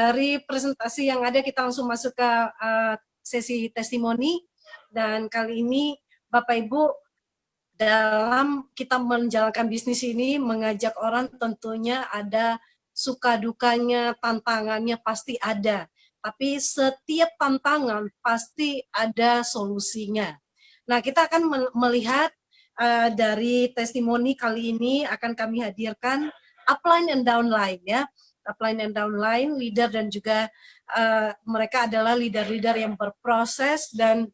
dari presentasi yang ada kita langsung masuk ke sesi testimoni. Dan kali ini Bapak Ibu, dalam kita menjalankan bisnis ini, mengajak orang tentunya ada suka dukanya, tantangannya pasti ada. Tapi setiap tantangan pasti ada solusinya. Nah, kita akan melihat dari testimoni kali ini akan kami hadirkan upline and downline ya. Upline and downline, leader dan juga mereka adalah leader-leader yang berproses. Dan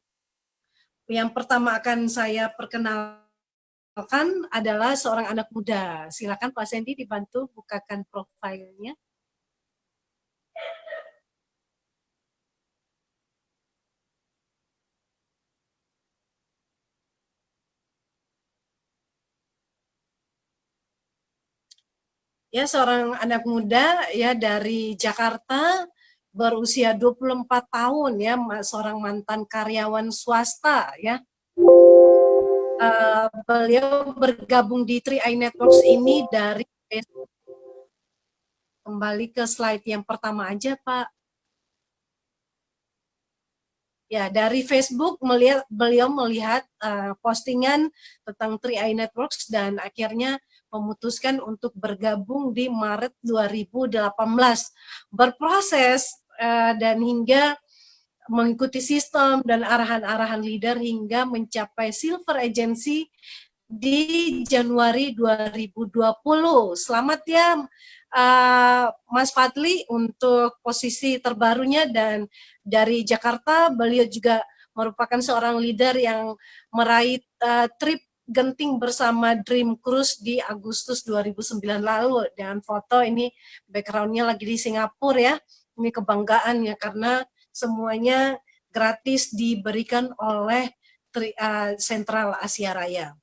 yang pertama akan saya perkenalkan adalah seorang anak muda. Silakan Pak Sandy dibantu bukakan profilnya. Ya, seorang anak muda ya dari Jakarta, berusia 24 tahun ya, seorang mantan karyawan swasta ya. Beliau bergabung di 3i Networks ini dari Facebook. Kembali ke slide yang pertama aja, Pak. Ya, dari Facebook beliau melihat postingan tentang 3i Networks dan akhirnya memutuskan untuk bergabung di Maret 2018. Berproses dan hingga mengikuti sistem dan arahan-arahan leader hingga mencapai Silver Agency di Januari 2020. Selamat ya Mas Fadli untuk posisi terbarunya, dan dari Jakarta beliau juga merupakan seorang leader yang meraih trip genting bersama Dream Cruise di Agustus 2009 lalu. Dan foto ini backgroundnya lagi di Singapura ya. Ini kebanggaan ya, karena semuanya gratis diberikan oleh Sentral Asia Raya.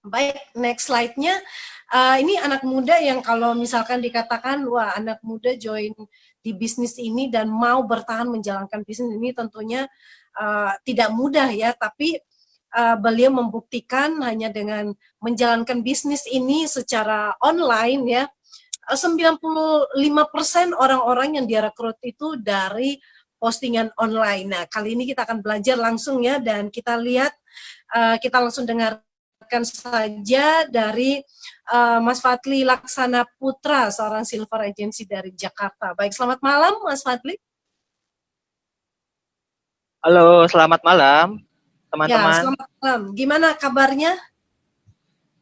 Baik, next slide-nya. Ini anak muda yang kalau misalkan dikatakan, wah anak muda join di bisnis ini dan mau bertahan menjalankan bisnis ini tentunya tidak mudah ya, tapi beliau membuktikan hanya dengan menjalankan bisnis ini secara online ya, 95% orang-orang yang direkrut itu dari postingan online. Nah, kali ini kita akan belajar langsung ya, dan kita lihat, kita langsung dengarkan saja dari Mas Fadli Laksana Putra, seorang Silver Agency dari Jakarta. Baik, selamat malam Mas Fadli. Halo, selamat malam teman-teman. Ya, selamat malam. Gimana kabarnya?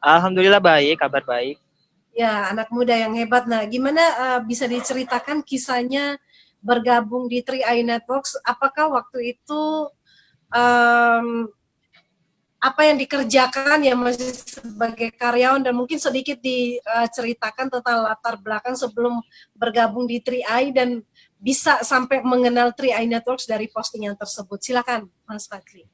Alhamdulillah baik, kabar baik. Ya, anak muda yang hebat. Nah, gimana bisa diceritakan kisahnya bergabung di 3i Networks? Apakah waktu itu apa yang dikerjakan ya masih sebagai karyawan, dan mungkin sedikit diceritakan tentang latar belakang sebelum bergabung di 3i dan bisa sampai mengenal 3i Networks dari postingan tersebut. Silakan Mas Fadli.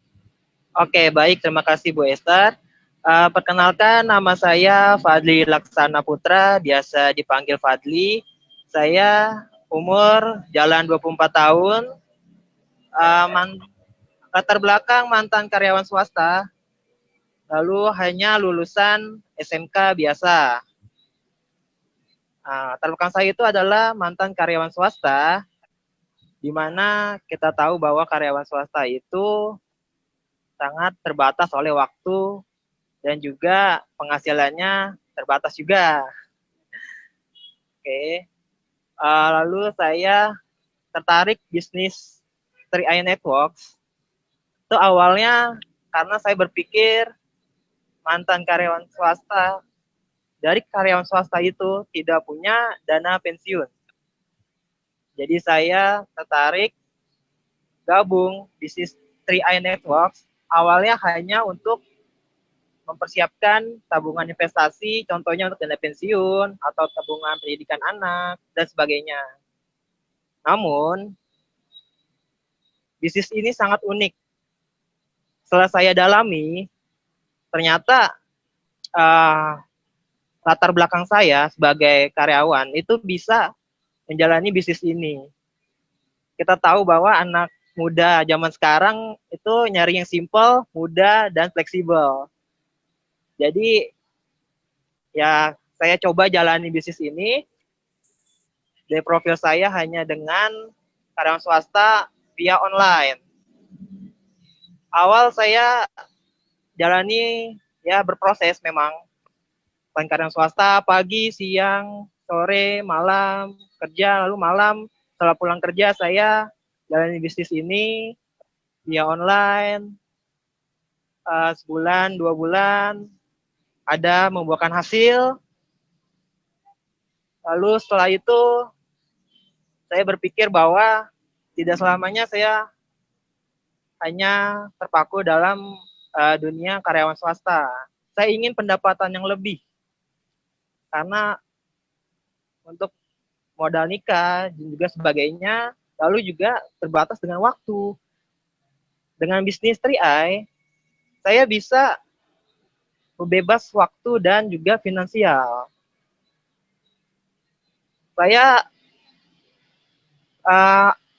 Oke, baik, terima kasih Bu Esther. Perkenalkan, nama saya Fadli Laksana Putra, biasa dipanggil Fadli. Saya umur jalan 24 tahun, latar belakang mantan karyawan swasta, lalu hanya lulusan SMK biasa. Latar belakang saya itu adalah mantan karyawan swasta, di mana kita tahu bahwa karyawan swasta itu sangat terbatas oleh waktu dan juga penghasilannya terbatas juga. Oke. Lalu saya tertarik bisnis 3i Networks. Itu awalnya karena saya berpikir mantan karyawan swasta, dari karyawan swasta itu tidak punya dana pensiun. Jadi saya tertarik gabung bisnis 3i Networks. Awalnya hanya untuk mempersiapkan tabungan investasi, contohnya untuk dana pensiun atau tabungan pendidikan anak dan sebagainya. Namun bisnis ini sangat unik. Setelah saya dalami, ternyata latar belakang saya sebagai karyawan itu bisa menjalani bisnis ini. Kita tahu bahwa anak muda zaman sekarang itu nyari yang simple, mudah, dan fleksibel. Jadi ya saya coba jalani bisnis ini. Dari profil saya hanya dengan karyawan swasta via online. Awal saya jalani ya berproses memang. Selain karyawan swasta, pagi, siang, sore, malam, kerja, lalu malam setelah pulang kerja saya jalani bisnis ini via online. Sebulan, 2 bulan, ada membuahkan hasil. Lalu setelah itu saya berpikir bahwa tidak selamanya saya hanya terpaku dalam dunia karyawan swasta. Saya ingin pendapatan yang lebih. Karena untuk modal nikah dan juga sebagainya, lalu juga terbatas dengan waktu. Dengan bisnis 3i, saya bisa bebas waktu dan juga finansial. Saya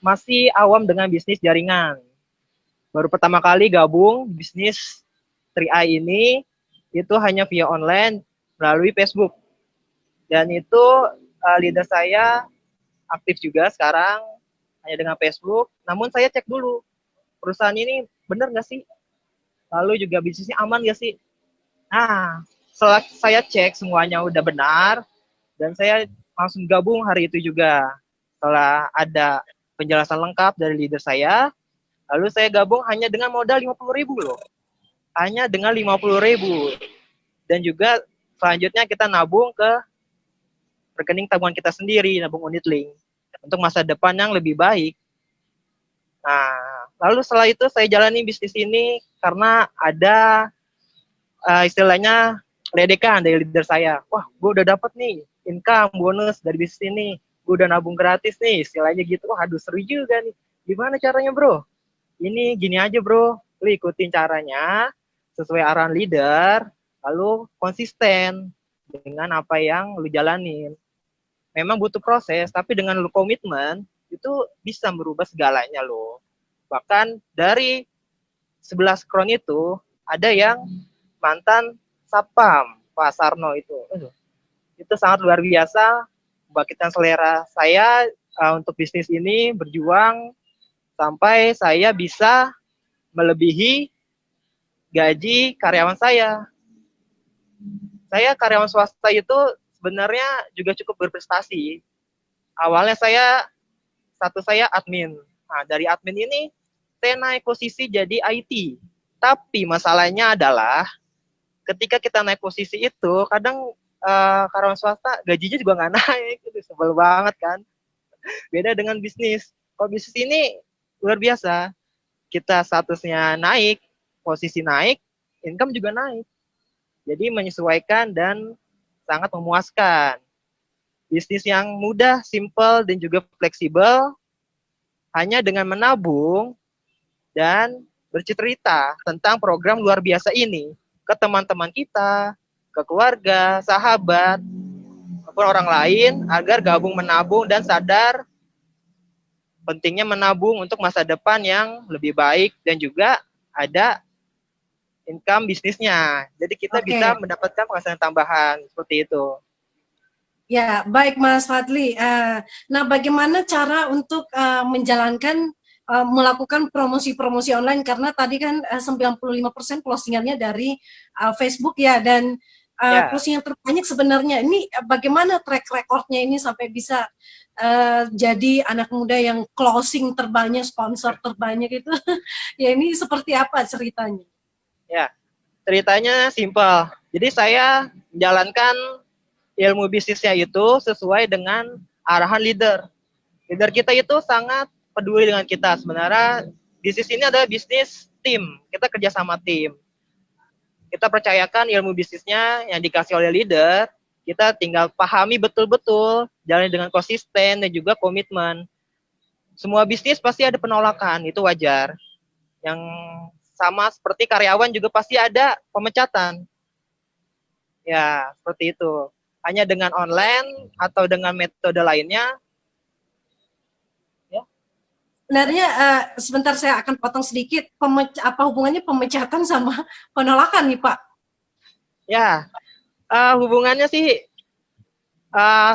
masih awam dengan bisnis jaringan. Baru pertama kali gabung bisnis 3i ini, itu hanya via online melalui Facebook. Dan itu leader saya aktif juga sekarang hanya dengan Facebook. Namun saya cek dulu, perusahaan ini benar nggak sih? Lalu juga bisnisnya aman nggak sih? Nah, setelah saya cek semuanya udah benar, dan saya langsung gabung hari itu juga. Setelah ada penjelasan lengkap dari leader saya, lalu saya gabung hanya dengan modal 50.000 loh. Hanya dengan 50.000. Dan juga selanjutnya kita nabung ke rekening tabungan kita sendiri, nabung unit link untuk masa depan yang lebih baik. Nah, lalu setelah itu saya jalani bisnis ini karena ada istilahnya ledekan dari leader saya. Wah, gue udah dapet nih income bonus dari bisnis ini. Gue udah nabung gratis nih, istilahnya gitu. Wah, aduh seru juga nih. Gimana caranya bro? Ini gini aja bro, lu ikutin caranya sesuai arahan leader, lalu konsisten dengan apa yang lu jalanin. Memang butuh proses, tapi dengan lu komitmen, itu bisa merubah segalanya lo. Bahkan dari 11 kron itu, ada yang mantan Satpam, Pak Sarno itu. Itu sangat luar biasa, membangkitkan selera saya untuk bisnis ini, berjuang sampai saya bisa melebihi gaji karyawan saya. Saya karyawan swasta itu sebenarnya juga cukup berprestasi. Awalnya status saya admin. Nah, dari admin ini saya naik posisi jadi IT. Tapi masalahnya adalah ketika kita naik posisi itu, kadang karyawan swasta gajinya juga nggak naik. Itu sebel banget kan. Beda dengan bisnis. Kalau bisnis ini luar biasa. Kita statusnya naik, posisi naik, income juga naik. Jadi menyesuaikan dan sangat memuaskan. Bisnis yang mudah, simple, dan juga fleksibel, hanya dengan menabung dan bercerita tentang program luar biasa ini ke teman-teman kita, ke keluarga, sahabat, maupun orang lain agar gabung menabung dan sadar pentingnya menabung untuk masa depan yang lebih baik dan juga ada income bisnisnya. Jadi kita bisa mendapatkan penghasilan tambahan seperti itu. Ya, baik Mas Fadli. Nah, bagaimana cara untuk menjalankan melakukan promosi-promosi online, karena tadi kan 95% closingannya dari Facebook ya, dan closing yang terbanyak sebenarnya ini bagaimana track recordnya ini sampai bisa jadi anak muda yang closing terbanyak, sponsor terbanyak itu ya, ini seperti apa ceritanya? Ya, ceritanya simpel. Jadi saya menjalankan ilmu bisnisnya itu sesuai dengan arahan leader. Leader kita itu sangat peduli dengan kita. Sebenarnya bisnis ini adalah bisnis tim. Kita kerja sama tim. Kita percayakan ilmu bisnisnya yang dikasih oleh leader. Kita tinggal pahami betul-betul, jalani dengan konsisten dan juga komitmen. Semua bisnis pasti ada penolakan, itu wajar. Yang sama seperti karyawan juga pasti ada pemecatan. Ya, seperti itu. Hanya dengan online atau dengan metode lainnya. Ya. Sebenarnya sebentar saya akan potong sedikit. Apa hubungannya pemecatan sama penolakan nih Pak? Ya, hubungannya sih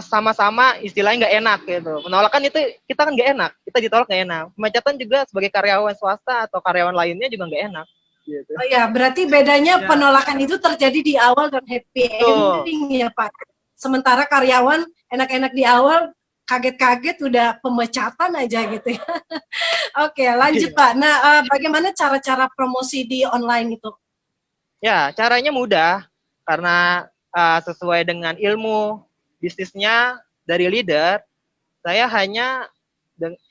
sama-sama istilahnya nggak enak gitu. Penolakan itu kita kan nggak enak, kita ditolak nggak enak. Pemecatan juga sebagai karyawan swasta atau karyawan lainnya juga nggak enak. Gitu. Oh ya, berarti bedanya Ya. penolakan itu terjadi di awal dan happy ending ya Pak. Sementara karyawan enak-enak di awal, kaget-kaget udah pemecatan aja gitu ya. Oke, lanjut Pak. Nah, bagaimana cara-cara promosi di online itu? Ya, caranya mudah karena sesuai dengan ilmu bisnisnya dari leader, saya hanya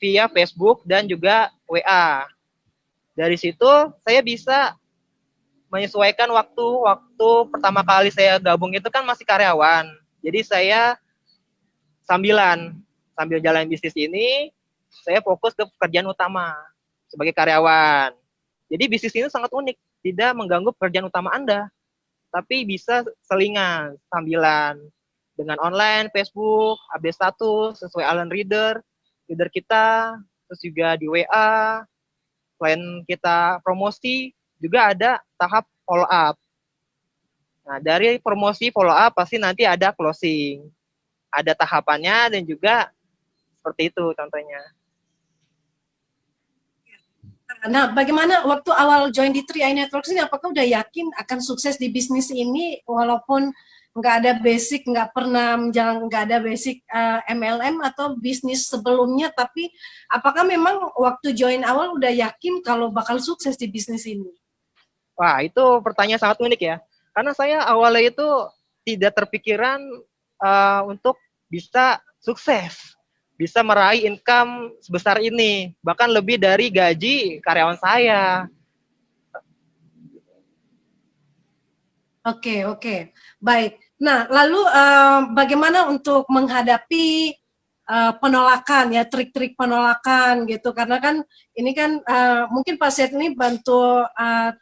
via Facebook dan juga WA. Dari situ saya bisa menyesuaikan waktu pertama kali saya gabung itu kan masih karyawan. Jadi saya sambil jalan bisnis ini, saya fokus ke pekerjaan utama sebagai karyawan. Jadi bisnis ini sangat unik, tidak mengganggu pekerjaan utama Anda, tapi bisa selingan, sambilan dengan online, Facebook, update status sesuai Allen leader kita, terus juga di WA. Selain kita promosi, juga ada tahap follow up. Nah, dari promosi follow up pasti nanti ada closing. Ada tahapannya dan juga seperti itu contohnya. Nah, bagaimana waktu awal join di 3i Networks ini, apakah udah yakin akan sukses di bisnis ini walaupun nggak ada basic, nggak pernah menjalankan, nggak ada basic MLM atau bisnis sebelumnya, tapi apakah memang waktu join awal udah yakin kalau bakal sukses di bisnis ini? Wah, itu pertanyaan sangat unik ya. Karena saya awalnya itu tidak terpikiran untuk bisa sukses, bisa meraih income sebesar ini, bahkan lebih dari gaji karyawan saya. Oke, baik. Nah, lalu bagaimana untuk menghadapi penolakan ya, trik-trik penolakan gitu, karena kan ini kan mungkin Pak Syed ini bantu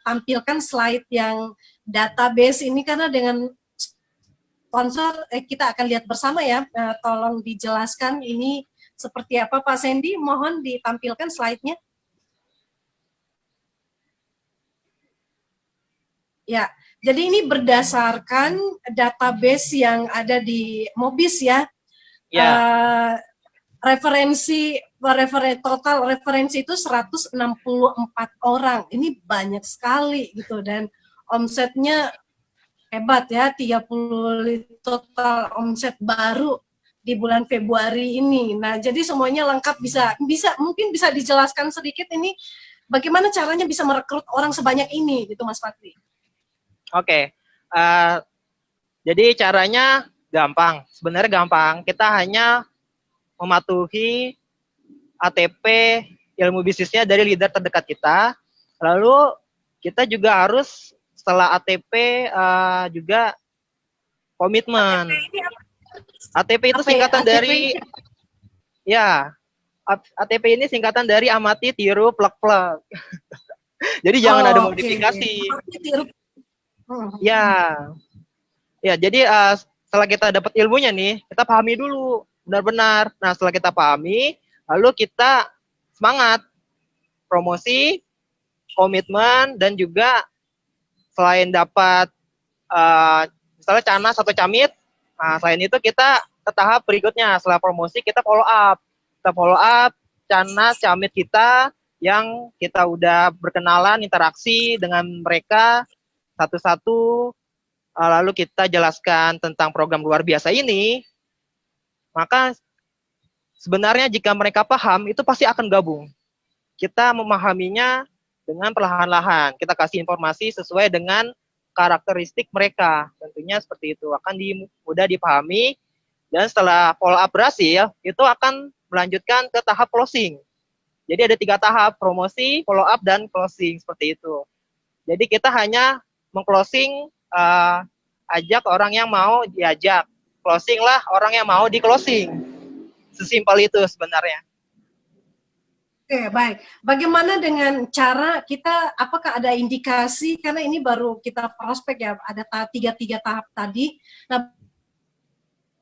tampilkan slide yang database ini, karena dengan sponsor kita akan lihat bersama ya, tolong dijelaskan ini seperti apa Pak Sandy, mohon ditampilkan slide-nya. Ya, jadi ini berdasarkan database yang ada di Mobis ya. Ya. Total referensi itu 164 orang. Ini banyak sekali gitu, dan omsetnya hebat ya, 30 total omset baru di bulan Februari ini. Nah, jadi semuanya lengkap, mungkin bisa dijelaskan sedikit ini bagaimana caranya bisa merekrut orang sebanyak ini gitu Mas Fatri. Oke. Jadi caranya gampang. Sebenarnya gampang. Kita hanya mematuhi ATP ilmu bisnisnya dari leader terdekat kita. Lalu kita juga harus setelah ATP juga komitmen. ATP itu singkatan dari ya. ATP ini singkatan dari amati, tiru, plek-plek. Jadi jangan ada modifikasi. Ya. Ya, jadi setelah kita dapat ilmunya nih, kita pahami dulu benar-benar. Nah, setelah kita pahami, lalu kita semangat promosi, komitmen, dan juga selain dapat misalnya canas atau camit, nah selain itu kita ke tahap berikutnya. Setelah promosi kita follow up. Kita follow up canas, camit kita yang kita udah berkenalan, interaksi dengan mereka satu-satu. Lalu kita jelaskan tentang program luar biasa ini, maka sebenarnya jika mereka paham, itu pasti akan gabung. Kita memahaminya dengan perlahan-lahan. Kita kasih informasi sesuai dengan karakteristik mereka. Tentunya seperti itu. Akan mudah dipahami. Dan setelah follow up berhasil, itu akan melanjutkan ke tahap closing. Jadi ada 3 tahap, promosi, follow up, dan closing. Seperti itu. Jadi kita hanya meng-closing ajak orang yang mau diajak, closing lah orang yang mau di closing. Sesimpel itu sebenarnya. Oke, baik. Bagaimana dengan cara kita, apakah ada indikasi, karena ini baru kita prospek ya, ada tiga tahap tadi. Nah,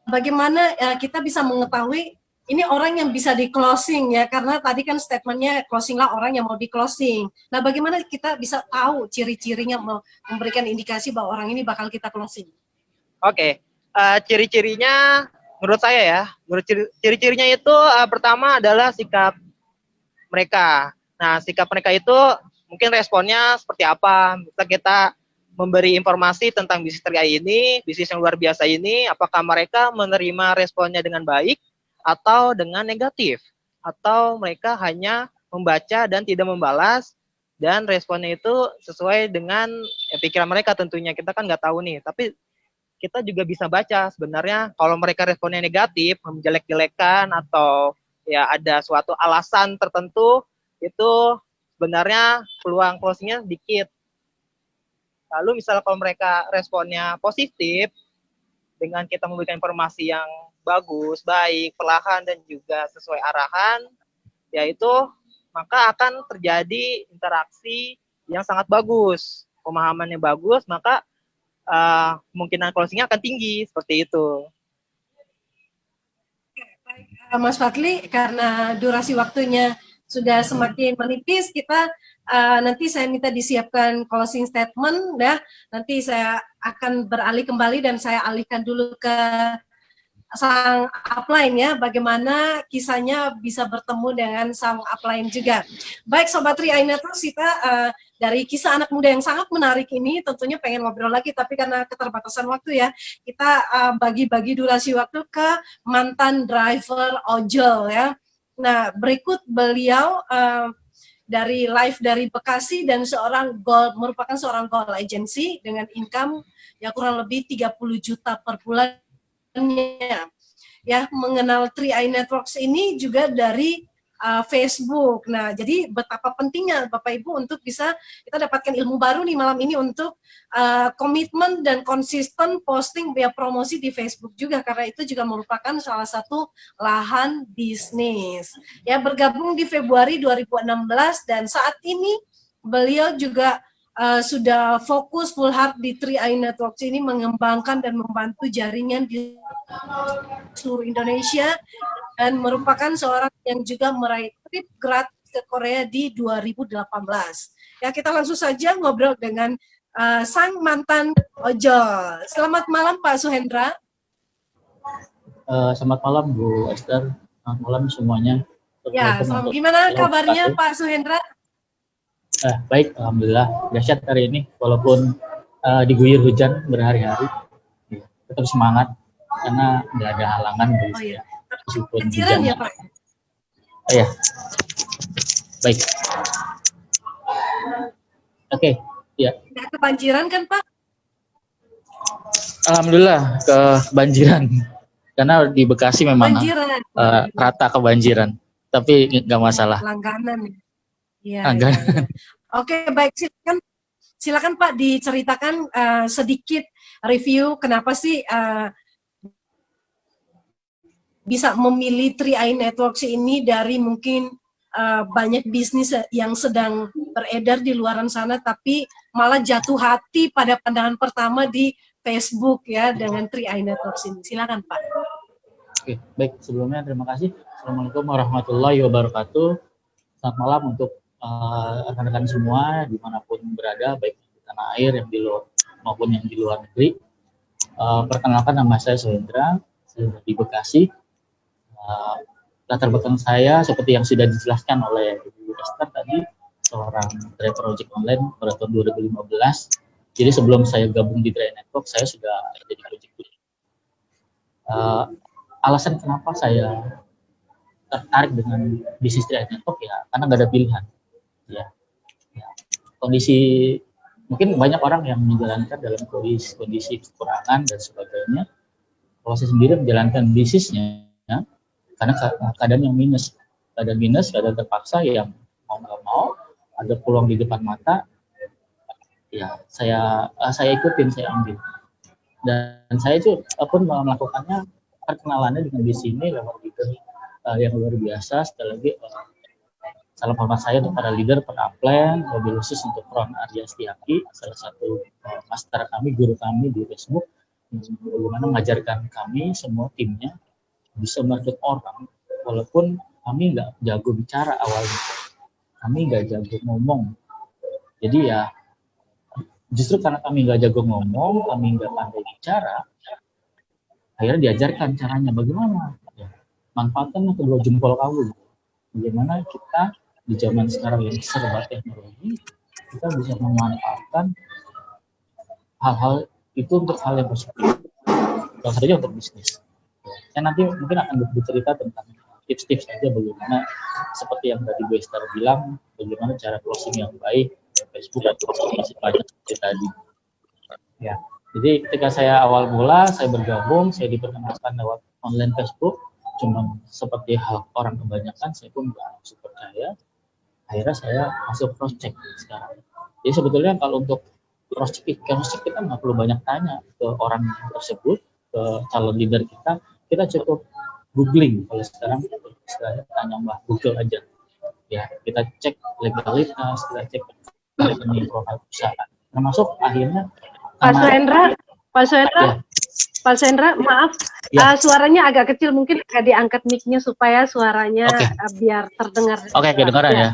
bagaimana kita bisa mengetahui ini orang yang bisa di closing ya, karena tadi kan statementnya closing lah orang yang mau di closing. Nah, bagaimana kita bisa tahu ciri-cirinya, memberikan indikasi bahwa orang ini bakal kita closing? Oke, ciri-cirinya menurut saya ya, menurut ciri-cirinya itu pertama adalah sikap mereka. Nah, sikap mereka itu mungkin responnya seperti apa. Misal kita memberi informasi tentang bisnis TRI ini, bisnis yang luar biasa ini, apakah mereka menerima responnya dengan baik atau dengan negatif. Atau mereka hanya membaca dan tidak membalas, dan responnya itu sesuai dengan pikiran mereka tentunya. Kita kan nggak tahu nih, tapi kita juga bisa baca sebenarnya kalau mereka responnya negatif, menjelek-jelekan atau ya ada suatu alasan tertentu, itu sebenarnya peluang closingnya sedikit. Lalu misalnya kalau mereka responnya positif, dengan kita memberikan informasi yang bagus, baik, perlahan, dan juga sesuai arahan, yaitu maka akan terjadi interaksi yang sangat bagus. Pemahamannya bagus, maka kemungkinan closingnya akan tinggi, seperti itu. Mas Fadli, karena durasi waktunya sudah semakin menipis, kita nanti saya minta disiapkan closing statement, ya. Nanti saya akan beralih kembali dan saya alihkan dulu ke sang upline ya, bagaimana kisahnya bisa bertemu dengan sang upline juga. Baik Sobat TRI Networks, kita dari kisah anak muda yang sangat menarik ini tentunya pengen ngobrol lagi, tapi karena keterbatasan waktu ya, kita bagi-bagi durasi waktu ke mantan driver ojol ya. Nah, berikut beliau dari live dari Bekasi dan merupakan seorang gold agency dengan income ya kurang lebih 30 juta per bulan. Ya, mengenal TRI Networks ini juga dari Facebook. Nah, jadi betapa pentingnya Bapak Ibu untuk bisa kita dapatkan ilmu baru nih malam ini untuk komitmen dan konsisten posting via promosi di Facebook juga, karena itu juga merupakan salah satu lahan bisnis. Ya, bergabung di Februari 2016 dan saat ini beliau juga sudah fokus full heart di TRI Networks ini mengembangkan dan membantu jaringan di seluruh Indonesia dan merupakan seorang yang juga meraih trip gratis ke Korea di 2018. Ya, kita langsung saja ngobrol dengan sang mantan ojol. Selamat malam Pak Suhendra. Selamat malam Bu Esther. Selamat malam semuanya. Ya, gimana kabarnya Pak Suhendra? Baik, alhamdulillah. Dahsyat hari ini, walaupun diguyur hujan berhari-hari, tetap semangat karena nggak ada halangan dari saya. Kebanjiran ya Pak? Ya, baik. Oke, ya. Nggak kebanjiran kan Pak? Alhamdulillah kebanjiran, karena di Bekasi memang rata kebanjiran, tapi nggak masalah. Langganan. Ya. Oke, baik, silakan Pak diceritakan sedikit review kenapa sih bisa memilih TRI Networks ini dari mungkin banyak bisnis yang sedang beredar di luaran sana, tapi malah jatuh hati pada pandangan pertama di Facebook ya dengan TRI Networks ini. Silakan Pak. Oke, baik, sebelumnya terima kasih. Assalamualaikum warahmatullahi wabarakatuh. Selamat malam untuk rekan-rekan semua dimanapun berada, baik di tanah air yang di luar maupun yang di luar negeri. Perkenalkan, nama saya Suhendra, saya di Bekasi. Latar belakang saya seperti yang sudah dijelaskan oleh Ibu Esther tadi, seorang driver ojek online pada tahun 2015. Jadi sebelum saya gabung di TRI Network, saya sudah jadi ojek dulu. Alasan kenapa saya tertarik dengan bisnis TRI Network ya karena nggak ada pilihan. Ya. Kondisi mungkin banyak orang yang menjalankan dalam kondisi kekurangan dan sebagainya. Kalau saya sendiri menjalankan bisnisnya ya, karena keadaan yang minus, keadaan terpaksa yang mau nggak mau ada peluang di depan mata, ya saya ikutin, saya ambil. Dan saya itu pun melakukannya perkenalannya dengan bisnis ini lewat leader yang luar biasa. Sekali lagi salam hormat saya untuk para leader, para upline, lebih khusus untuk Ron Arya Setiaki, salah satu master kami, guru kami di Facebook, bagaimana mengajarkan kami semua timnya bisa merekrut orang, walaupun kami nggak jago bicara awalnya, kami nggak jago ngomong. Jadi ya, justru karena kami nggak jago ngomong, kami nggak pandai bicara, akhirnya diajarkan caranya bagaimana ya, manfaatkan kedua jempol kamu. Bagaimana kita di zaman sekarang yang serba teknologi, kita bisa memanfaatkan hal-hal itu untuk hal yang positif. Salah satunya untuk bisnis. Saya nanti mungkin akan bercerita tentang tips-tips saja bagaimana seperti yang tadi Bu Esther bilang, bagaimana cara closing yang baik Facebook atau masih banyak seperti tadi. Ya, jadi ketika saya awal mula saya bergabung, saya diperkenalkan lewat online Facebook, cuma seperti hal orang kebanyakan, saya pun nggak langsung percaya. Akhirnya saya masuk cross check sekarang. Jadi sebetulnya kalau untuk cross check kita nggak perlu banyak tanya ke orang tersebut, ke calon leader kita cukup googling. Kalau sekarang istilahnya tanya Mbak Google aja. Ya, kita cek legalitas, kita cek rekening profil perusahaan. Termasuk akhirnya Pak Suhendra, maaf, ya. Suaranya agak kecil, mungkin agak diangkat mic-nya supaya suaranya biar terdengar. Oke, kedengaran ya.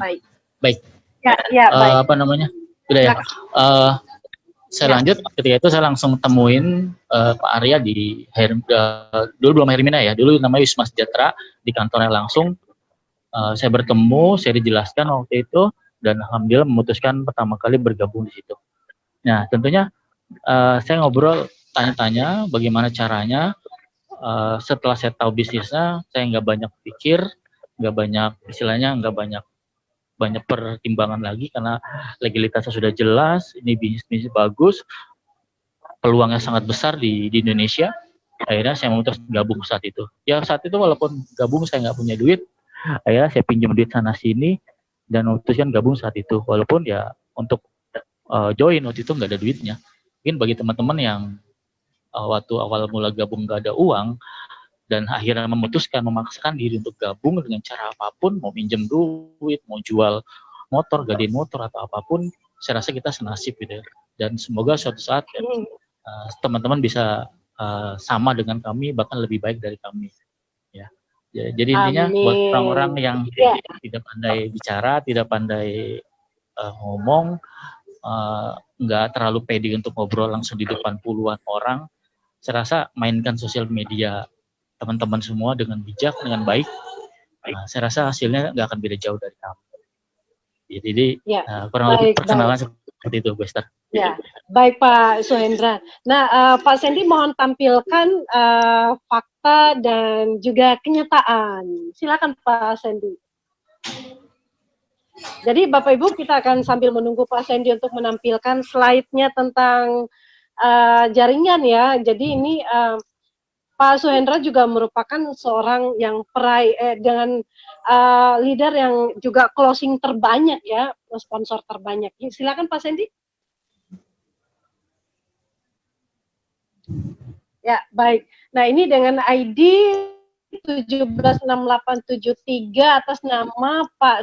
Baik. Ya, baik. Apa namanya? Sudah ya. Saya lanjut. Ketika itu saya langsung temuin Pak Arya di dulu belum Hermina ya, dulu namanya Wisma Sejahtera, di kantornya langsung. Saya bertemu, saya dijelaskan waktu itu, dan alhamdulillah memutuskan pertama kali bergabung di situ. Nah, tentunya saya ngobrol, tanya-tanya bagaimana caranya. Setelah saya tahu bisnisnya, saya nggak banyak pikir, nggak banyak pertimbangan lagi karena legalitasnya sudah jelas, ini bisnis bagus, peluangnya sangat besar di Indonesia. Akhirnya saya memutuskan gabung saat itu. Ya saat itu walaupun gabung saya nggak punya duit, akhirnya saya pinjam duit sana sini dan memutuskan gabung saat itu. Walaupun ya untuk join waktu itu nggak ada duitnya. Mungkin bagi teman-teman yang waktu awal mula gabung nggak ada uang dan akhirnya memaksakan diri untuk gabung dengan cara apapun, mau minjem duit, mau jual motor, gadein motor atau apapun, saya rasa kita senasib gitu ya. Dan semoga suatu saat teman-teman bisa sama dengan kami, bahkan lebih baik dari kami. Ya. Jadi intinya buat orang-orang yang tidak pandai bicara, tidak pandai ngomong, nggak terlalu pede untuk ngobrol langsung di depan puluhan orang, saya rasa mainkan sosial media teman-teman semua dengan bijak, dengan baik. Saya rasa hasilnya nggak akan beda jauh dari kamu. Jadi kurang lebih perkenalan seperti itu, Bu Esther. Ya, baik Pak Suhendra. Nah, Pak Sandy mohon tampilkan fakta dan juga kenyataan. Silakan Pak Sandy. Jadi Bapak Ibu, kita akan sambil menunggu Pak Sandy untuk menampilkan slide-nya tentang jaringan ya. Jadi ini Pak Suhendra juga merupakan seorang yang dengan leader yang juga closing terbanyak ya, sponsor terbanyak. Silakan Pak Sandy. Ya, baik. Nah, ini dengan ID 176873 atas nama Pak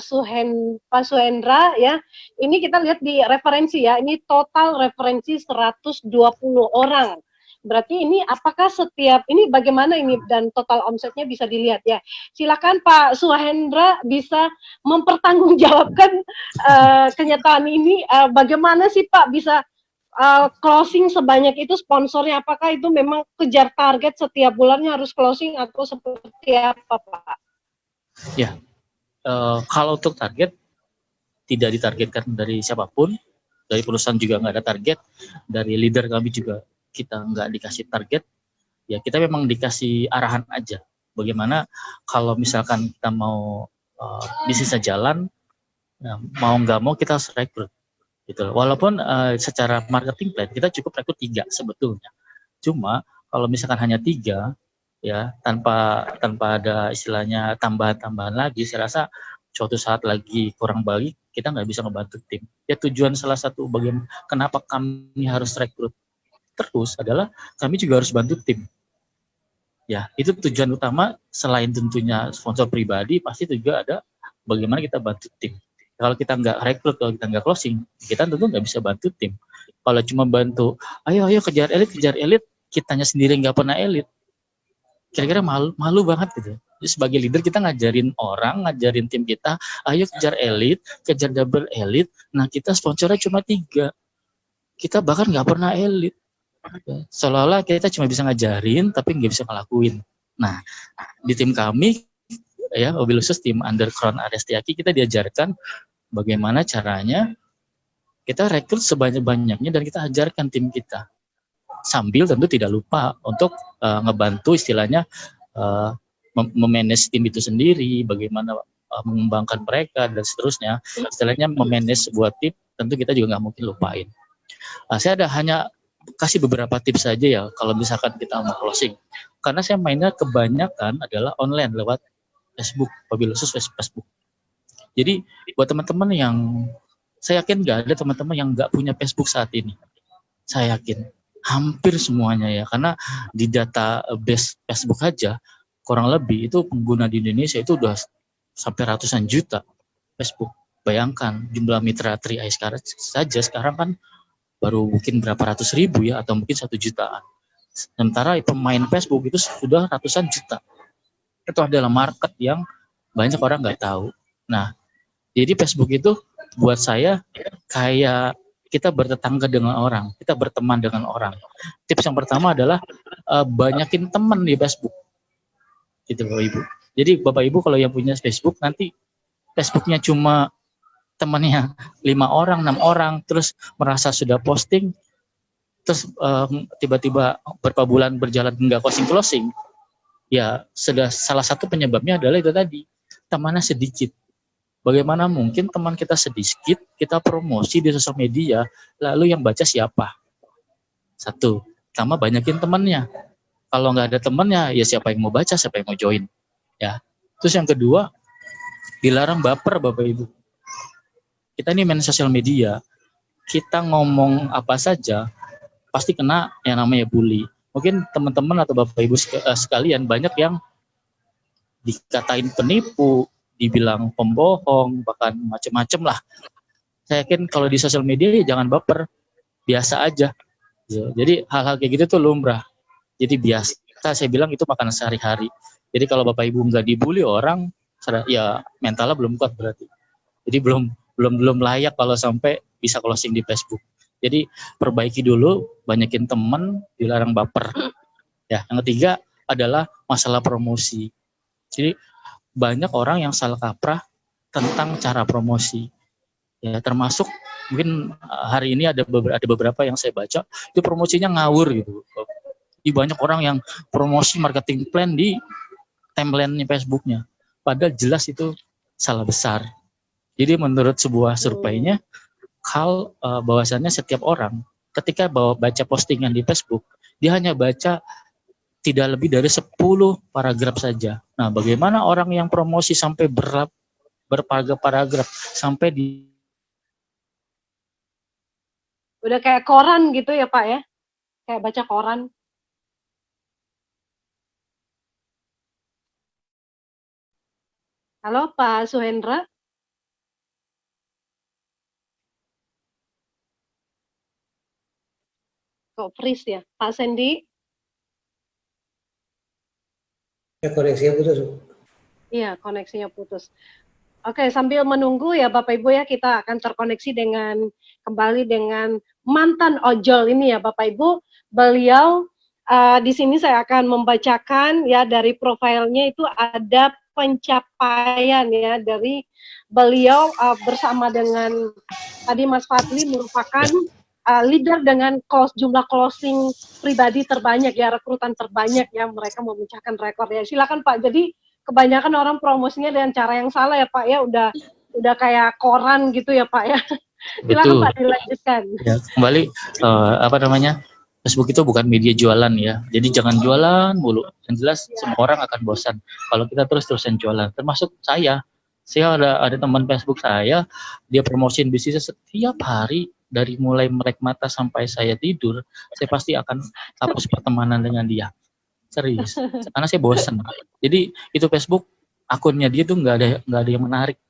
Suhendra ya. Ini kita lihat di referensi ya. Ini total referensi 120 orang. Berarti ini apakah setiap ini bagaimana ini dan total omsetnya bisa dilihat ya. Silakan Pak Suhendra bisa mempertanggungjawabkan kenyataan ini. Bagaimana sih Pak bisa closing sebanyak itu, sponsornya apakah itu memang kejar target setiap bulannya harus closing atau seperti apa Pak? Ya, kalau untuk target tidak ditargetkan dari siapapun, dari perusahaan juga nggak ada target, dari leader kami juga kita nggak dikasih target, ya kita memang dikasih arahan aja. Bagaimana kalau misalkan kita mau bisnisnya jalan, mau nggak mau kita harus rekrut. Gitu. Walaupun secara marketing plan kita cukup rekrut 3 sebetulnya. Cuma kalau misalkan hanya 3 ya tanpa ada istilahnya tambahan-tambahan lagi, saya rasa suatu saat lagi kurang baik kita nggak bisa membantu tim. Ya tujuan salah satu bagaimana kenapa kami harus rekrut terus adalah kami juga harus bantu tim. Ya itu tujuan utama selain tentunya sponsor pribadi pasti juga ada bagaimana kita bantu tim. Kalau kita nggak rekrut, kalau kita nggak closing, kita tentu nggak bisa bantu tim. Kalau cuma bantu, ayo kejar elit, kitanya sendiri nggak pernah elit, kira-kira malu banget gitu. Jadi sebagai leader kita ngajarin orang, ngajarin tim kita, ayo kejar elit, kejar double elit. Nah kita sponsornya cuma 3, kita bahkan nggak pernah elit. Seolah-olah kita cuma bisa ngajarin tapi nggak bisa ngelakuin. Nah, di tim kami ya mobil khusus tim Underground Arestiaki kita diajarkan bagaimana caranya kita rekrut sebanyak-banyaknya dan kita ajarkan tim kita. Sambil tentu tidak lupa untuk ngebantu istilahnya memanage tim itu sendiri, bagaimana mengembangkan mereka dan seterusnya. Istilahnya memanage sebuah tim tentu kita juga nggak mungkin lupain. Saya hanya kasih beberapa tips saja ya kalau misalkan kita mau closing. Karena saya mainnya kebanyakan adalah online lewat Facebook, mobil khusus Facebook. Jadi buat teman-teman yang, saya yakin nggak ada teman-teman yang nggak punya Facebook saat ini. Saya yakin hampir semuanya ya, karena di database Facebook aja kurang lebih itu pengguna di Indonesia itu udah sampai ratusan juta Facebook. Bayangkan jumlah mitra Tri-i sekarang kan baru mungkin berapa ratus ribu ya, atau mungkin 1 jutaan. Sementara pemain Facebook itu sudah ratusan juta. Itu adalah market yang banyak orang nggak tahu. Nah, jadi Facebook itu buat saya kayak kita bertetangga dengan orang, kita berteman dengan orang. Tips yang pertama adalah banyakin teman di Facebook. Gitu Bapak Ibu. Jadi Bapak Ibu kalau yang punya Facebook nanti Facebooknya cuma temannya 5 orang, 6 orang, terus merasa sudah posting, terus tiba-tiba beberapa bulan berjalan nggak closing, ya sudah salah satu penyebabnya adalah itu tadi, temannya sedikit. Bagaimana mungkin teman kita sedikit, kita promosi di sosial media, lalu yang baca siapa? Satu, sama banyakin temannya. Kalau nggak ada temannya, ya siapa yang mau baca, siapa yang mau join. Ya. Terus yang kedua, dilarang baper Bapak Ibu. Kita ini main sosial media, kita ngomong apa saja, pasti kena yang namanya bully. Mungkin teman-teman atau Bapak Ibu sekalian banyak yang dikatain penipu, dibilang pembohong, bahkan macam-macam lah. Saya yakin kalau di sosial media ya jangan baper, biasa aja. Jadi hal-hal kayak gitu tuh lumrah. Jadi biasa, saya bilang itu makanan sehari-hari. Jadi kalau Bapak Ibu nggak dibully orang, ya mentalnya belum kuat berarti. Jadi belum layak kalau sampai bisa closing di Facebook. Jadi perbaiki dulu, banyakin teman, dilarang baper. Ya, yang ketiga adalah masalah promosi. Jadi banyak orang yang salah kaprah tentang cara promosi. Ya, termasuk mungkin hari ini ada beberapa yang saya baca itu promosinya ngawur gitu. Jadi banyak orang yang promosi marketing plan di timeline-nya Facebooknya. Padahal jelas itu salah besar. Jadi menurut sebuah surveinya, bahwasannya setiap orang ketika baca postingan di Facebook, dia hanya baca tidak lebih dari 10 paragraf saja. Nah, bagaimana orang yang promosi sampai berparagraf sampai di... Udah kayak koran gitu ya Pak ya? Kayak baca koran. Halo Pak Suhendra? Kok freeze ya? Pak Sandy? Ya, koneksinya putus. Iya, koneksinya putus. Oke, sambil menunggu ya Bapak Ibu ya, kita akan terkoneksi kembali dengan mantan ojol ini ya Bapak Ibu. Beliau di sini saya akan membacakan ya dari profilnya itu ada pencapaian ya dari beliau bersama dengan tadi Mas Fadli merupakan leader dengan jumlah closing pribadi terbanyak ya, rekrutan terbanyak ya, mereka memecahkan rekor ya. Silakan Pak. Jadi kebanyakan orang promosinya dengan cara yang salah ya Pak ya, udah kayak koran gitu ya Pak ya. Silakan Pak dilanjutkan. Ya, kembali Facebook itu bukan media jualan ya. Jadi jangan jualan mulu. Yang jelas semua orang akan bosan kalau kita terus-terusan jualan. Termasuk saya ada teman Facebook saya, dia promosiin bisnisnya setiap hari. Dari mulai melek mata sampai saya tidur, saya pasti akan hapus pertemanan dengan dia. Serius, karena saya bosan. Jadi itu Facebook, akunnya dia tuh nggak ada yang menarik.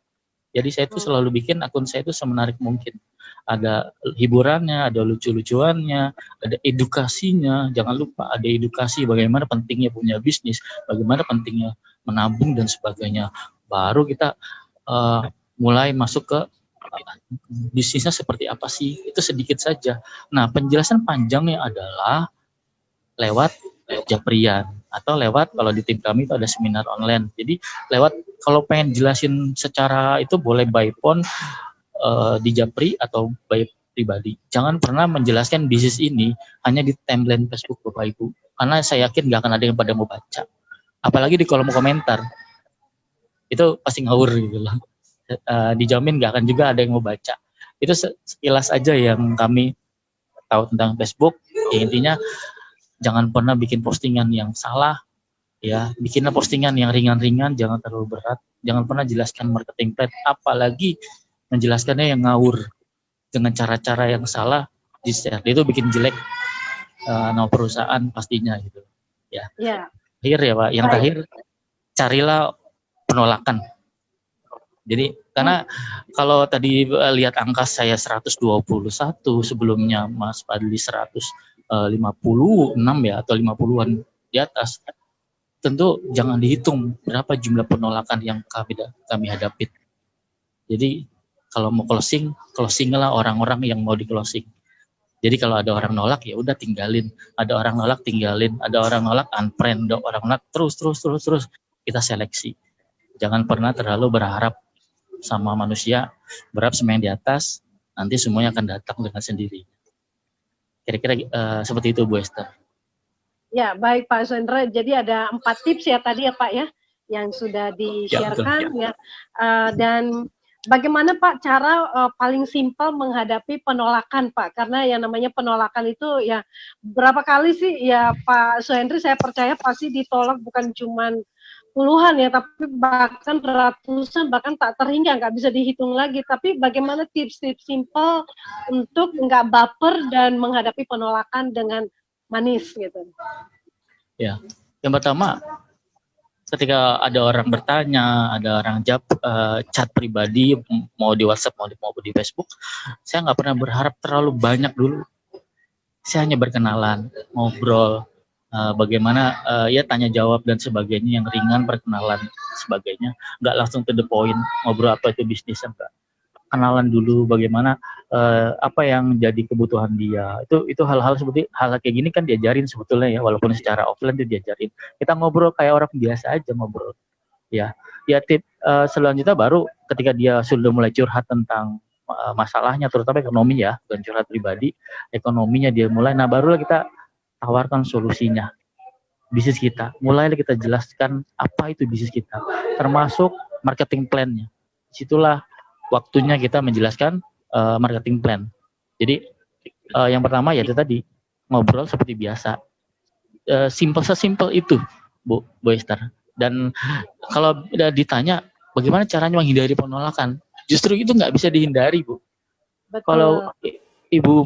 Jadi saya tuh selalu bikin akun saya itu semenarik mungkin. Ada hiburannya, ada lucu-lucuannya, ada edukasinya. Jangan lupa ada edukasi bagaimana pentingnya punya bisnis, bagaimana pentingnya menabung dan sebagainya. Baru kita mulai masuk ke bisnisnya seperti apa sih, itu sedikit saja. Nah, penjelasan panjangnya adalah lewat Japrian atau lewat, kalau di tim kami itu ada seminar online. Jadi lewat, kalau pengen jelasin secara itu boleh by phone di Japri atau by pribadi. Jangan pernah menjelaskan bisnis ini hanya di timeline Facebook Bapak Ibu, karena saya yakin nggak akan ada yang pada mau baca. Apalagi di kolom komentar, itu pasti ngawur gitu loh. Dijamin nggak akan juga ada yang mau baca. Itu sekilas aja yang kami tahu tentang Facebook. Ya, intinya jangan pernah bikin postingan yang salah, ya. Bikinlah postingan yang ringan-ringan, jangan terlalu berat. Jangan pernah jelaskan marketing plan, apalagi menjelaskannya yang ngawur dengan cara-cara yang salah di share. Itu bikin jelek nama perusahaan pastinya gitu. Ya. Akhir ya Pak. Yang terakhir, carilah penolakan. Jadi karena kalau tadi lihat angka saya 121, sebelumnya Mas Fadli 156 ya, atau 50-an di atas, tentu jangan dihitung berapa jumlah penolakan yang kami hadapi. Jadi kalau mau closing lah orang-orang yang mau di closing. Jadi kalau ada orang nolak ya udah tinggalin, ada orang nolak tinggalin, ada orang nolak unfriend, ada orang nolak terus kita seleksi. Jangan pernah terlalu berharap sama manusia, berharap sama yang di atas, nanti semuanya akan datang dengan sendiri. Kira-kira seperti itu Bu Esther. Ya, baik Pak Suhendra. Jadi ada 4 tips ya tadi ya Pak ya, yang sudah di-sharekan ya. Dan bagaimana Pak cara paling simpel menghadapi penolakan Pak? Karena yang namanya penolakan itu ya berapa kali sih ya Pak Suhendri, saya percaya pasti ditolak bukan cuman puluhan ya, tapi bahkan ratusan, bahkan tak terhingga, nggak bisa dihitung lagi. Tapi bagaimana tips-tips simpel untuk nggak baper dan menghadapi penolakan dengan manis gitu? Ya, yang pertama, ketika ada orang bertanya, ada orang chat pribadi, mau di WhatsApp maupun di Facebook, saya nggak pernah berharap terlalu banyak dulu. Saya hanya berkenalan, ngobrol, bagaimana ya tanya jawab dan sebagainya yang ringan, perkenalan sebagainya, nggak langsung to the point ngobrol apa itu bisnis, enggak. Kenalan dulu bagaimana apa yang jadi kebutuhan dia. Itu hal-hal seperti hal kayak gini kan diajarin sebetulnya ya, walaupun secara offline itu diajarin. Kita ngobrol kayak orang biasa aja ngobrol. Ya tip selanjutnya baru ketika dia sudah mulai curhat tentang masalahnya, terutama ekonomi ya, bukan curhat pribadi, ekonominya dia mulai, nah barulah kita tawarkan solusinya, bisnis kita. Mulailah kita jelaskan apa itu bisnis kita, termasuk marketing plan-nya. Disitulah waktunya kita menjelaskan marketing plan. Jadi yang pertama ya itu tadi, ngobrol seperti biasa. Sesimpel itu, Bu Esther. Dan kalau ditanya bagaimana caranya menghindari penolakan, justru itu nggak bisa dihindari, Bu. Betul. Kalau Ibu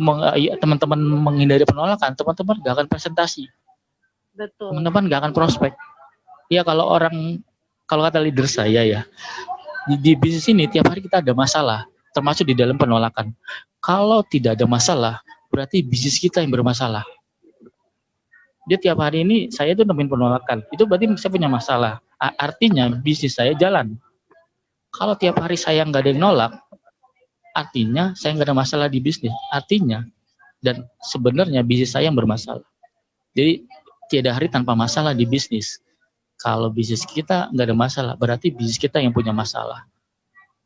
teman-teman menghindari penolakan, teman-teman nggak akan presentasi. Betul. Teman-teman nggak akan prospek. Ya kalau kata leader saya ya, di bisnis ini tiap hari kita ada masalah, termasuk di dalam penolakan. Kalau tidak ada masalah, berarti bisnis kita yang bermasalah. Dia tiap hari ini saya itu nemuin penolakan, itu berarti saya punya masalah. Artinya bisnis saya jalan. Kalau tiap hari saya nggak ada yang nolak, artinya saya nggak ada masalah di bisnis. Artinya, dan sebenarnya bisnis saya yang bermasalah. Jadi tiada hari tanpa masalah di bisnis. Kalau bisnis kita nggak ada masalah, berarti bisnis kita yang punya masalah.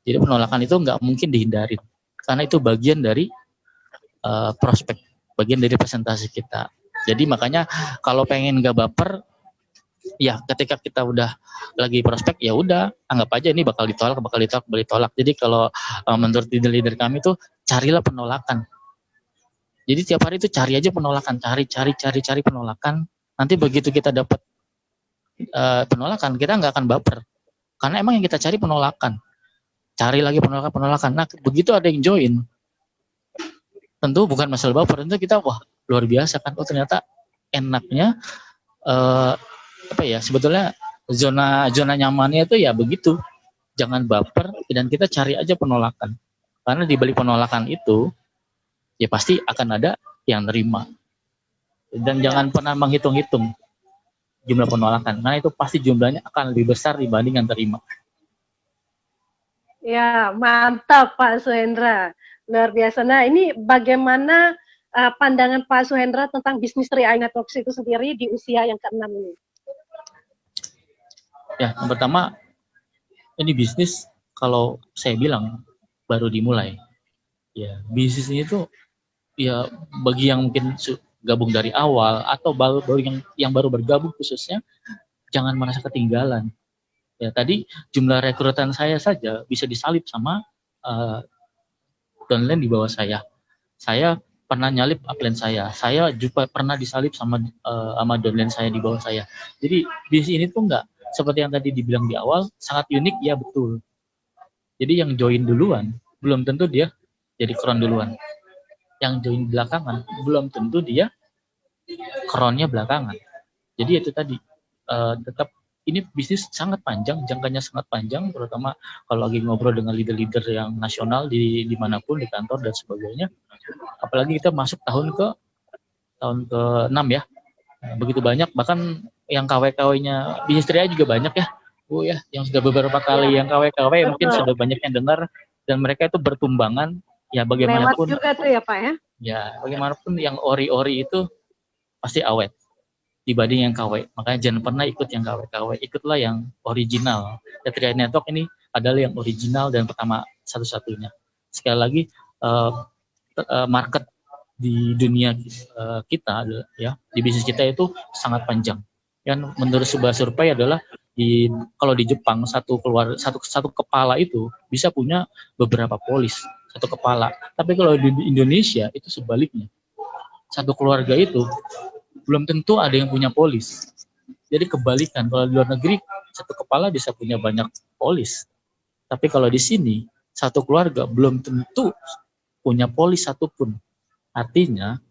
Jadi penolakan itu nggak mungkin dihindari, karena itu bagian dari prospek, bagian dari presentasi kita. Jadi makanya kalau pengen nggak baper, ya ketika kita udah lagi prospek ya udah anggap aja ini bakal ditolak. Jadi kalau menurut leader kami tuh carilah penolakan. Jadi tiap hari itu cari aja penolakan, cari penolakan. Nanti begitu kita dapat penolakan, kita nggak akan baper. Karena emang yang kita cari penolakan. Cari lagi penolakan. Nah, begitu ada yang join, tentu bukan masalah baper, tentu kita wah luar biasa kan. Oh ternyata enaknya sebetulnya zona nyamannya itu ya begitu. Jangan baper dan kita cari aja penolakan. Karena di balik penolakan itu ya pasti akan ada yang nerima. Dan jangan pernah menghitung-hitung jumlah penolakan, karena itu pasti jumlahnya akan lebih besar dibanding yang terima. Ya, mantap Pak Suhendra. Luar biasa. Nah, ini bagaimana pandangan Pak Suhendra tentang bisnis 3i Networks itu sendiri di usia yang ke-6 ini? Ya, yang pertama, ini bisnis kalau saya bilang baru dimulai. Ya, bisnis ini tuh ya bagi yang mungkin gabung dari awal atau baru yang baru bergabung khususnya, jangan merasa ketinggalan. Ya, tadi jumlah rekrutan saya saja bisa disalip sama downline di bawah saya. Saya pernah nyalip upline saya. Saya juga pernah disalip sama downline saya di bawah saya. Jadi bisnis ini tuh enggak seperti yang tadi dibilang di awal, sangat unik, ya betul. Jadi yang join duluan belum tentu dia jadi kron duluan. Yang join belakangan belum tentu dia kronnya belakangan. Jadi itu tadi tetap ini bisnis sangat panjang, jangkanya sangat panjang, terutama kalau lagi ngobrol dengan leader-leader yang nasional di dimanapun, di kantor dan sebagainya. Apalagi kita masuk tahun ke-6 ya, begitu banyak, bahkan yang KW-KW-nya bisnis 3i juga banyak ya, Bu ya, yang sudah beberapa kali yang KW-KW mungkin sudah banyak yang dengar, dan mereka itu bertumbangan, ya bagaimanapun. Lewat juga tuh ya Pak ya? Ya, bagaimanapun yang ori-ori itu pasti awet dibanding yang KW. Makanya jangan pernah ikut yang KW. Ikutlah yang original. Ya, 3i Network ini adalah yang original dan pertama satu-satunya. Sekali lagi, market di dunia kita ya, di bisnis kita itu sangat panjang. Yang menurut sebuah survei adalah kalau di Jepang satu kepala itu bisa punya beberapa polis, satu kepala. Tapi kalau di Indonesia itu sebaliknya. Satu keluarga itu belum tentu ada yang punya polis. Jadi kebalikan, kalau di luar negeri satu kepala bisa punya banyak polis. Tapi kalau di sini satu keluarga belum tentu punya polis satupun. Artinya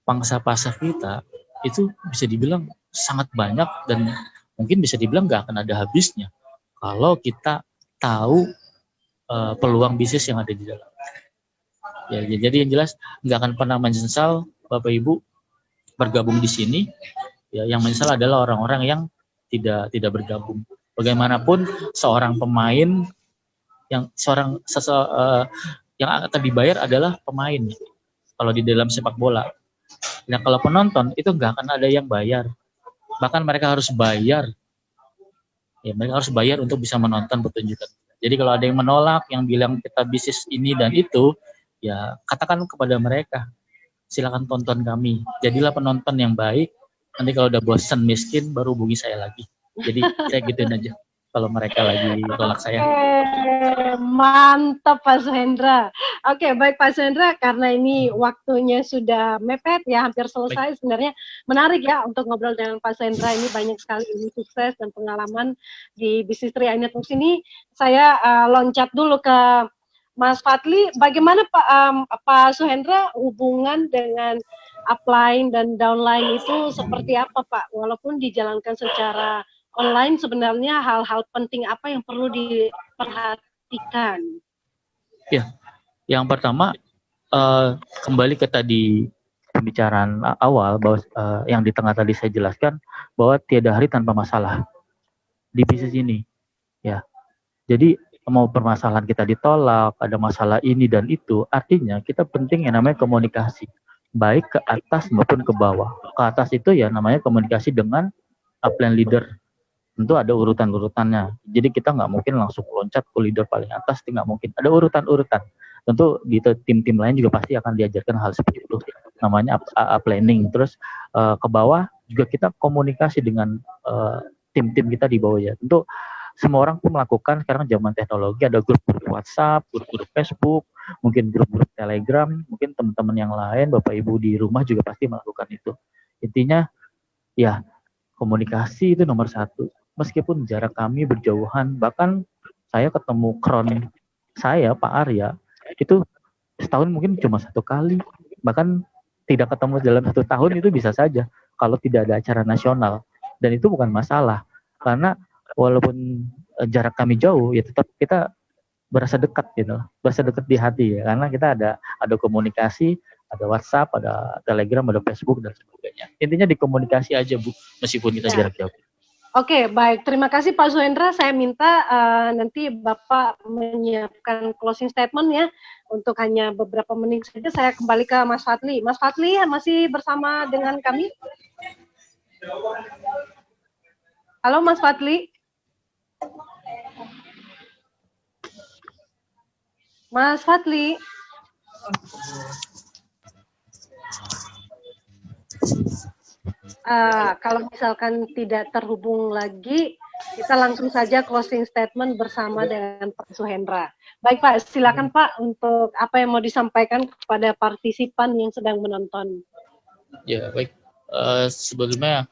pangsa pasar kita itu bisa dibilang sangat banyak dan mungkin bisa dibilang nggak akan ada habisnya kalau kita tahu peluang bisnis yang ada di dalam. Ya, jadi yang jelas nggak akan pernah menyesal Bapak Ibu bergabung di sini. Ya, yang menyesal adalah orang-orang yang tidak bergabung. Bagaimanapun seorang pemain yang yang akan dibayar adalah pemain. Kalau di dalam sepak bola. Nah, kalau penonton itu nggak akan ada yang bayar. Bahkan mereka harus bayar. Ya, mereka harus bayar untuk bisa menonton pertunjukan. Jadi kalau ada yang menolak, yang bilang kita bisnis ini dan itu, ya katakan kepada mereka, silakan tonton kami. Jadilah penonton yang baik. Nanti kalau udah bosan miskin, baru hubungi saya lagi. Jadi saya gituin aja kalau mereka lagi tolak saya. Mantap Pak Suhendra. Oke, baik Pak Suhendra, karena ini waktunya sudah mepet ya, hampir selesai. Baik. Sebenarnya menarik ya untuk ngobrol dengan Pak Suhendra, ini banyak sekali ilmu sukses dan pengalaman di bisnis 3i Networks ini. Saya loncat dulu ke Mas Fadli. Bagaimana Pak Suhendra hubungan dengan upline dan downline itu seperti apa Pak? Walaupun dijalankan secara online, sebenarnya hal-hal penting apa yang perlu diperhatikan? Ya, yang pertama kembali ke tadi pembicaraan awal bahwa yang di tengah tadi saya jelaskan bahwa tiada hari tanpa masalah di bisnis ini. Ya, jadi mau permasalahan kita ditolak, ada masalah ini dan itu, artinya kita penting yang namanya komunikasi, baik ke atas maupun ke bawah. Ke atas itu ya namanya komunikasi dengan upline leader. Tentu ada urutan-urutannya. Jadi kita nggak mungkin langsung loncat ke leader paling atas, nggak mungkin. Ada urutan-urutan. Tentu di tim-tim lain juga pasti akan diajarkan hal seperti itu. Namanya planning. Terus ke bawah juga kita komunikasi dengan tim-tim kita di bawah ya. Tentu semua orang pun melakukan sekarang zaman teknologi, ada grup-grup WhatsApp, grup-grup Facebook, mungkin grup-grup Telegram, mungkin teman-teman yang lain, Bapak Ibu di rumah juga pasti melakukan itu. Intinya ya komunikasi itu nomor satu. Meskipun jarak kami berjauhan, bahkan saya ketemu kron saya, Pak Arya, itu setahun mungkin cuma satu kali, bahkan tidak ketemu dalam satu tahun itu bisa saja, kalau tidak ada acara nasional. Dan itu bukan masalah, karena walaupun jarak kami jauh, ya tetap kita berasa dekat gitu, berasa dekat di hati ya, karena kita ada komunikasi, ada WhatsApp, ada Telegram, ada Facebook dan sebagainya. Intinya dikomunikasi aja Bu, meskipun kita jarak jauh. Oke, baik. Terima kasih Pak Suhendra. Saya minta nanti Bapak menyiapkan closing statement ya untuk hanya beberapa menit saja. Saya kembali ke Mas Fadli. Mas Fadli masih bersama dengan kami? Halo Mas Fadli. Mas Fadli. Kalau misalkan tidak terhubung lagi, kita langsung saja closing statement bersama dengan Pak Suhendra. Baik Pak, silakan Pak untuk apa yang mau disampaikan kepada partisipan yang sedang menonton. Ya baik, sebelumnya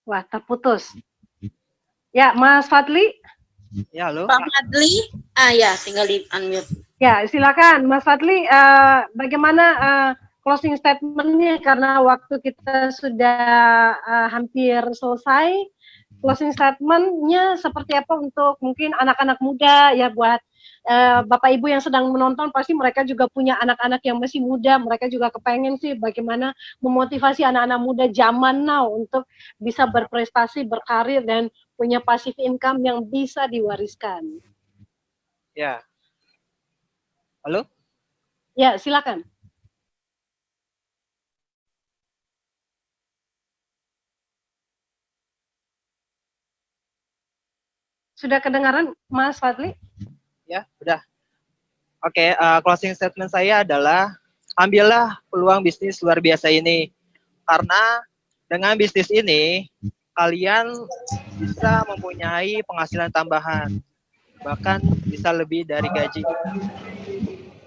wah terputus. Ya Mas Fadli. Ya, halo. Pak Fadli, ya tinggal di unmute. Ya, silakan Mas Fadli, bagaimana closing statement-nya karena waktu kita sudah hampir selesai. Closing statement-nya seperti apa untuk mungkin anak-anak muda ya, buat Bapak Ibu yang sedang menonton, pasti mereka juga punya anak-anak yang masih muda, mereka juga kepengen sih bagaimana memotivasi anak-anak muda zaman now untuk bisa berprestasi, berkarir, dan punya passive income yang bisa diwariskan. Ya. Halo? Ya, silakan. Sudah kedengaran, Mas Fadli? Ya, udah. Oke, closing statement saya adalah ambillah peluang bisnis luar biasa ini. Karena dengan bisnis ini, kalian bisa mempunyai penghasilan tambahan. Bahkan bisa lebih dari gaji.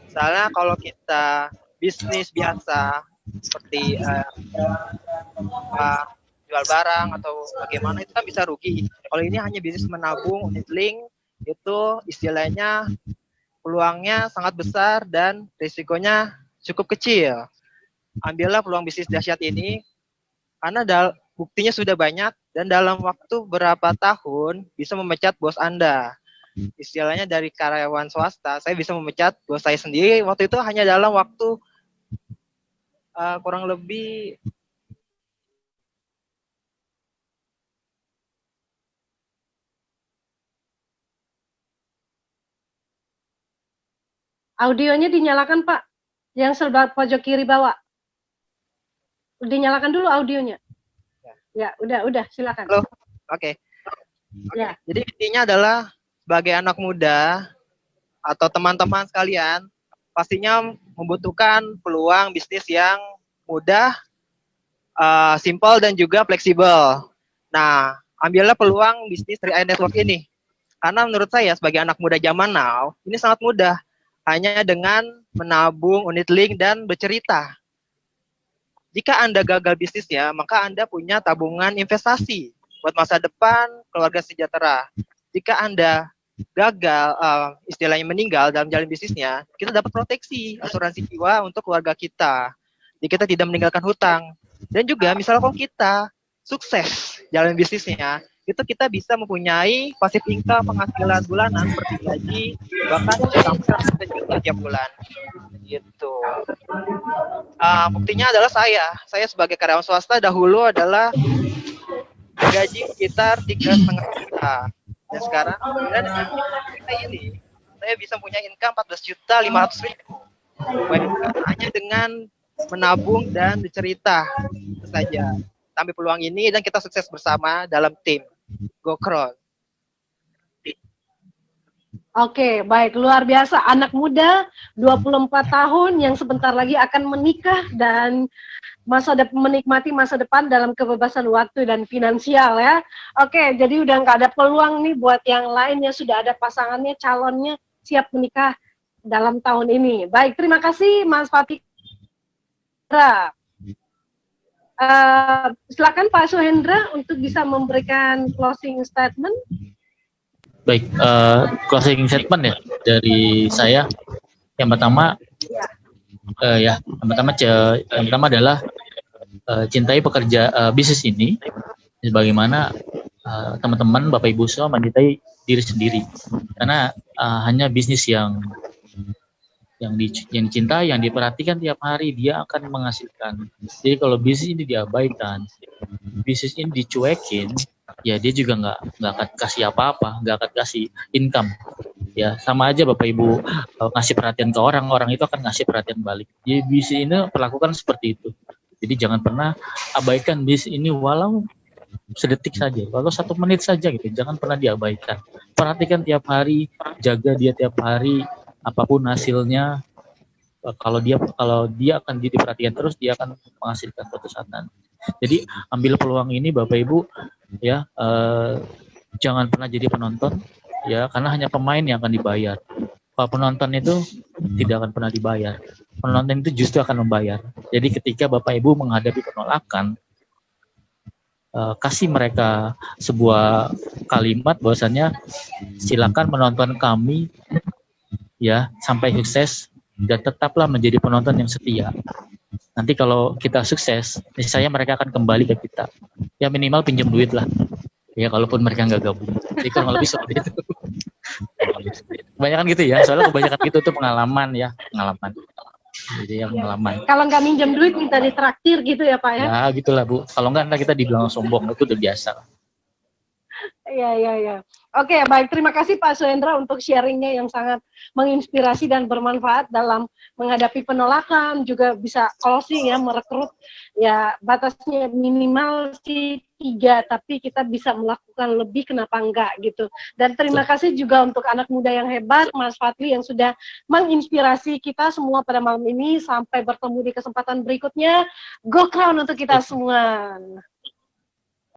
Misalnya kalau kita bisnis biasa, seperti jual barang atau bagaimana, itu kan bisa rugi. Kalau ini hanya bisnis menabung, unit link, itu istilahnya peluangnya sangat besar dan risikonya cukup kecil. Ambillah peluang bisnis dahsyat ini, karena buktinya sudah banyak dan dalam waktu berapa tahun bisa memecat bos Anda. Istilahnya dari karyawan swasta, saya bisa memecat bos saya sendiri waktu itu hanya dalam waktu kurang lebih audionya dinyalakan Pak, yang sebelah pojok kiri bawah. Dinyalakan dulu audionya. Ya, udah, silakan. Halo, oke. Ya. Jadi intinya adalah sebagai anak muda atau teman-teman sekalian, pastinya membutuhkan peluang bisnis yang mudah, simple dan juga fleksibel. Nah, ambillah peluang bisnis 3i Network ini. Karena menurut saya sebagai anak muda zaman now, ini sangat mudah. Hanya dengan menabung unit link dan bercerita. Jika Anda gagal bisnisnya, maka Anda punya tabungan investasi buat masa depan, keluarga sejahtera. Jika Anda gagal, istilahnya meninggal dalam jalan bisnisnya, kita dapat proteksi asuransi jiwa untuk keluarga kita. Jadi kita tidak meninggalkan hutang. Dan juga misalnya kalau kita sukses jalan bisnisnya, itu kita bisa mempunyai passive income, penghasilan bulanan seperti gaji, bahkan sampai 1 juta tiap bulan. Gitu. Buktinya adalah saya sebagai karyawan swasta dahulu adalah gaji sekitar 3,5 juta. Dan sekarang dengan kita ini, saya bisa punya income 14.500.000. Hanya dengan menabung dan bercerita, itu saja. Ambil peluang ini dan kita sukses bersama dalam tim GoCrowd. Oke, baik, luar biasa. Anak muda 24 tahun yang sebentar lagi akan menikah dan menikmati masa depan dalam kebebasan waktu dan finansial ya. Oke, jadi udah nggak ada peluang nih buat yang lain yang sudah ada pasangannya, calonnya siap menikah dalam tahun ini. Baik, terima kasih Mas Fatih. Silakan Pak Suhendra untuk bisa memberikan closing statement. baik, closing statement ya dari saya. Yang pertama, yang pertama adalah cintai bisnis ini, sebagaimana teman-teman Bapak Ibu semua mencintai diri sendiri. Karena hanya bisnis yang yang dicintai, yang diperhatikan tiap hari, dia akan menghasilkan. Jadi kalau bisnis ini diabaikan, bisnis ini dicuekin, ya dia juga nggak akan kasih apa-apa, nggak akan kasih income. Ya sama aja Bapak Ibu ngasih perhatian ke orang, orang itu akan ngasih perhatian balik. Jadi bisnis ini perlakukan seperti itu. Jadi jangan pernah abaikan bisnis ini walau sedetik saja, walau 1 menit saja gitu. Jangan pernah diabaikan. Perhatikan tiap hari, jaga dia tiap hari. Apapun hasilnya, kalau dia akan diperhatikan terus, dia akan menghasilkan suatu saat nanti. Jadi ambil peluang ini Bapak Ibu, ya jangan pernah jadi penonton, ya karena hanya pemain yang akan dibayar. Kalau penonton itu tidak akan pernah dibayar. Penonton itu justru akan membayar. Jadi ketika Bapak Ibu menghadapi penolakan, kasih mereka sebuah kalimat bahwasannya silakan menonton kami ya sampai sukses dan tetaplah menjadi penonton yang setia. Nanti kalau kita sukses, niscaya mereka akan kembali ke kita. Ya minimal pinjam duit lah. Ya kalaupun mereka nggak gabung. Jadi kurang lebih seperti itu. Kebanyakan gitu ya. Soalnya kebanyakan gitu tuh pengalaman. Jadi yang pengalaman. Kalau nggak minjem duit minta ditraktir gitu ya Pak ya? Ya gitulah Bu. Kalau nggak kita dibilang sombong, itu udah biasa. Iya. Oke, baik. Terima kasih Pak Suhendra untuk sharingnya yang sangat menginspirasi dan bermanfaat dalam menghadapi penolakan, juga bisa closing ya, merekrut. Ya, batasnya minimal sih 3, tapi kita bisa melakukan lebih, kenapa enggak gitu. Dan terima kasih juga untuk anak muda yang hebat, Mas Fadli yang sudah menginspirasi kita semua pada malam ini. Sampai bertemu di kesempatan berikutnya. Go Crown untuk kita semua.